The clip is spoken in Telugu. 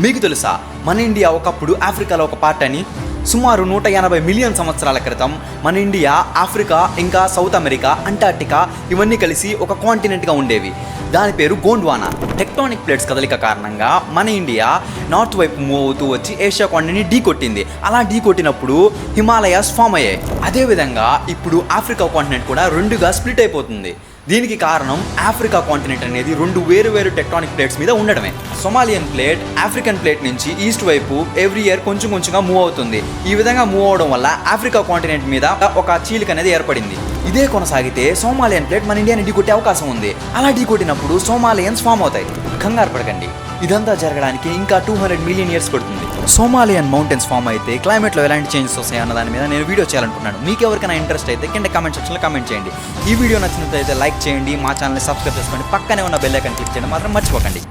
మీకు తెలుసా మన ఇండియా ఒకప్పుడు ఆఫ్రికాలో ఒక పార్ట్ అని? సుమారు 180 మిలియన్ సంవత్సరాల క్రితం మన ఇండియా, ఆఫ్రికా, ఇంకా సౌత్ అమెరికా, అంటార్టికా ఇవన్నీ కలిసి ఒక కాంటినెంట్గా ఉండేవి. దాని పేరు గోండ్వానా. టెక్టానిక్ ప్లేట్స్ కదలిక కారణంగా మన ఇండియా నార్త్ వైపు మూవ్ అవుతూ వచ్చి ఏషియా కాంటినెంట్ని ఢీ కొట్టింది. అలా ఢీ కొట్టినప్పుడు హిమాలయాస్ ఫామ్ అయ్యాయి. అదేవిధంగా ఇప్పుడు ఆఫ్రికా కాంటినెంట్ కూడా రెండుగా స్ప్లిట్ అయిపోతుంది. దీనికి కారణం ఆఫ్రికా కాంటినెంట్ అనేది రెండు వేరు టెక్టానిక్ ప్లేట్స్ మీద ఉండడమే. సొమాలియన్ ప్లేట్ ఆఫ్రికన్ ప్లేట్ నుంచి ఈస్ట్ వైపు ఎవ్రీ ఇయర్ కొంచెంగా మూవ్ అవుతుంది. ఈ విధంగా మూవ్ అవడం వల్ల ఆఫ్రికా కాంటినెంట్ మీద ఒక చీలిక అనేది ఏర్పడింది. ఇదే కొనసాగితే సోమాలియన్ ప్లేట్ మన ఇండియాని ఢీకొట్టే అవకాశం ఉంది. అలా ఢీకొట్టినప్పుడు సోమాలియన్స్ ఫామ్ అవుతాయి. కంగారు పడకండి, ఇదంతా జరగడానికి ఇంకా 200 మిలియన్ ఇయర్స్ పడుతుంది. సోమాలియన్ మౌంటైన్స్ ఫామ్ అయితే క్లైమేట్లో ఎలాంటి చేంజెస్ వస్తాయి అన్న దాని మీద నేను వీడియో చేయాలనుకున్నాను. మీకు ఎవరికైనా ఇంట్రెస్ట్ అయితే కింద కామెంట్ సెక్షన్లో కామెంట్ చేయండి. ఈ వీడియో నచ్చినట్లయితే లైక్ చేయండి, మా ఛానల్ని సబ్స్క్రైబ్ చేసుకోండి, పక్కనే ఉన్న బెల్ ఐకాన్ క్లిక్ చేయడం మాత్రం మర్చిపోకండి.